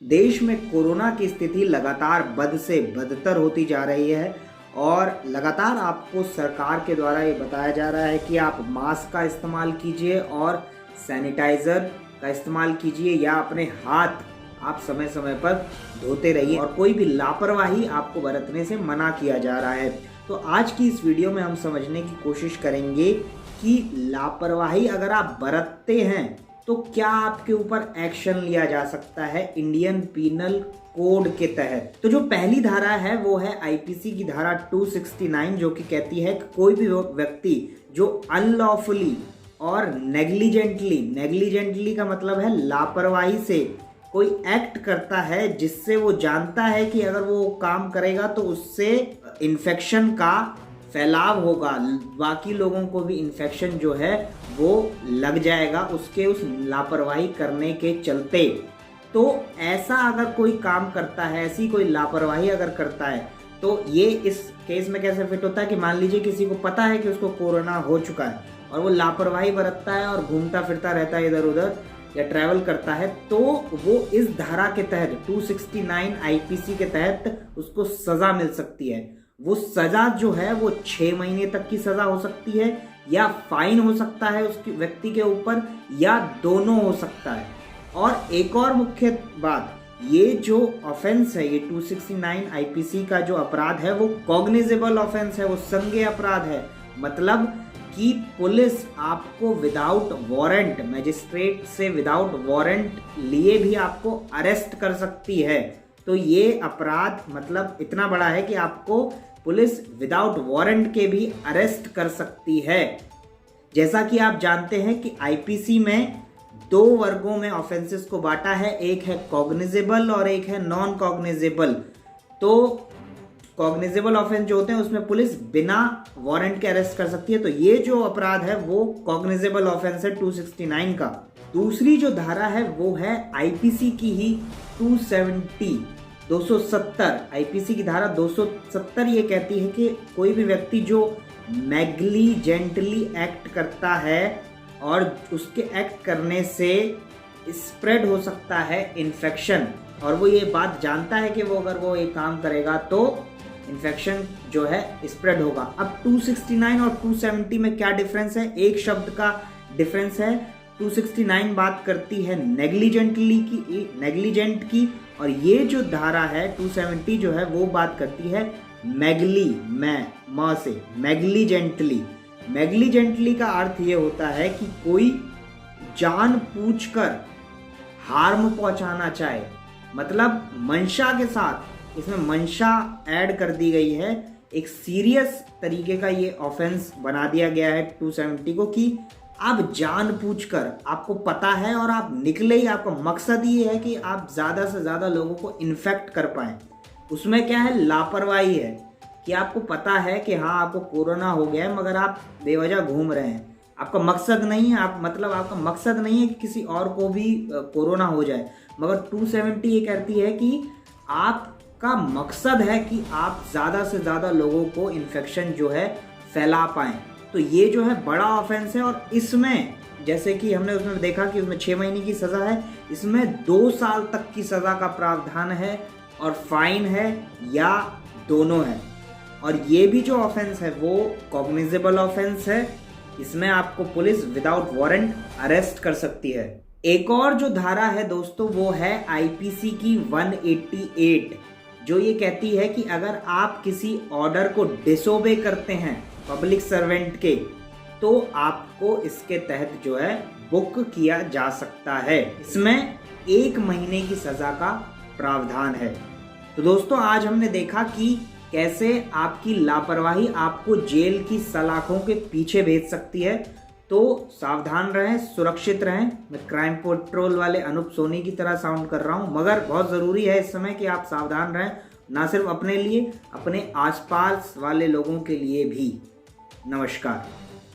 देश में कोरोना की स्थिति लगातार बद से बदतर होती जा रही है और लगातार आपको सरकार के द्वारा ये बताया जा रहा है कि आप मास्क का इस्तेमाल कीजिए और सैनिटाइज़र का इस्तेमाल कीजिए या अपने हाथ आप समय समय पर धोते रहिए और कोई भी लापरवाही आपको बरतने से मना किया जा रहा है। तो आज की इस वीडियो में हम समझने की कोशिश करेंगे कि लापरवाही अगर आप बरतते हैं तो क्या आपके ऊपर एक्शन लिया जा सकता है इंडियन पीनल कोड के तहत। तो जो पहली धारा है वो है आईपीसी की धारा 269 जो कि कहती है कि कोई भी व्यक्ति जो अनलॉफुली और नेग्लिजेंटली का मतलब है लापरवाही से कोई एक्ट करता है जिससे वो जानता है कि अगर वो काम करेगा तो उससे इन्फेक्शन का फैलाव होगा, बाकी लोगों को भी इन्फेक्शन जो है वो लग जाएगा उसके उस लापरवाही करने के चलते। तो ऐसा अगर कोई काम करता है, ऐसी कोई लापरवाही अगर करता है तो ये इस केस में कैसे फिट होता है कि मान लीजिए किसी को पता है कि उसको कोरोना हो चुका है और वो लापरवाही बरतता है और घूमता फिरता रहता है इधर उधर या ट्रैवल करता है, तो वो इस धारा के तहत 269 आईपीसी के तहत उसको सजा मिल सकती है। वो सजा जो है वो 6 महीने तक की सजा हो सकती है या फाइन हो सकता है उसकी व्यक्ति के ऊपर या दोनों हो सकता है। और एक और मुख्य बात, ये जो ऑफेंस है, ये 269 आईपीसी का जो अपराध है वो कॉग्निजेबल ऑफेंस है, वो संज्ञेय अपराध है। मतलब कि पुलिस आपको विदाउट वारंट, मजिस्ट्रेट से विदाउट वारंट लिए भी आपको अरेस्ट कर सकती है। तो ये अपराध मतलब इतना बड़ा है कि आपको पुलिस विदाउट वारंट के भी अरेस्ट कर सकती है। जैसा कि आप जानते हैं कि आईपीसी में 2 वर्गों में ऑफेंसेस को बांटा है, एक है कॉग्निजेबल और एक है नॉन कॉग्निजेबल। तो कॉग्निजेबल ऑफेंस जो होते हैं उसमें पुलिस बिना वारंट के अरेस्ट कर सकती है। तो ये जो अपराध है वो कॉग्निजेबल ऑफेंस है 269 का। दूसरी जो धारा है वो है आईपीसी की ही 270 आईपीसी की धारा 270 ये कहती है कि कोई भी व्यक्ति जो नेग्लिजेंटली एक्ट करता है और उसके एक्ट करने से स्प्रेड हो सकता है इन्फेक्शन, और वो ये बात जानता है कि वो अगर वो ये काम करेगा तो इन्फेक्शन जो है स्प्रेड होगा। अब 269 और 270 में क्या डिफरेंस है? एक शब्द का डिफरेंस है। 269 बात करती है नेग्लिजेंट की, और ये जो धारा है 270 जो है वो बात करती है मैग्लिजेंटली का अर्थ ये होता है कि कोई जानबूझकर हार्म पहुंचाना चाहे, मतलब मंशा के साथ, इसमें मंशा ऐड कर दी गई है। एक सीरियस तरीके का ये ऑफेंस बना दिया गया है 270 को कि आप जानबूझकर, आपको पता है और आप निकले ही, आपका मकसद ये है कि आप ज़्यादा से ज़्यादा लोगों को इन्फेक्ट कर पाएँ। उसमें क्या है? लापरवाही है कि आपको पता है कि हाँ आपको कोरोना हो गया है मगर आप बेवजह घूम रहे हैं। आपका मकसद नहीं है, आपका मकसद नहीं है कि किसी और को भी कोरोना हो जाए, मगर 270 ये कहती है कि आपका मकसद है कि आप ज़्यादा से ज़्यादा लोगों को इन्फेक्शन जो है फैला पाएँ। तो ये जो है बड़ा ऑफेंस है और इसमें जैसे कि हमने उसमें देखा कि उसमें 6 महीने की सज़ा है, इसमें 2 साल तक की सज़ा का प्रावधान है और फाइन है या दोनों है। और ये भी जो ऑफेंस है वो कॉग्निजेबल ऑफेंस है, इसमें आपको पुलिस विदाउट वारंट अरेस्ट कर सकती है। एक और जो धारा है दोस्तों वो है आईपीसी की 188 जो ये कहती है कि अगर आप किसी ऑर्डर को डिसोबे करते हैं पब्लिक सर्वेंट के, तो आपको इसके तहत जो है बुक किया जा सकता है। इसमें 1 महीने की सजा का प्रावधान है। तो दोस्तों आज हमने देखा कि कैसे आपकी लापरवाही आपको जेल की सलाखों के पीछे भेज सकती है। तो सावधान रहें, सुरक्षित रहें। मैं क्राइम पेट्रोल वाले अनूप सोनी की तरह साउंड कर रहा हूं, मगर बहुत ज़रूरी है इस समय कि आप सावधान रहें, ना सिर्फ अपने लिए, अपने आसपास वाले लोगों के लिए भी। नमस्कार।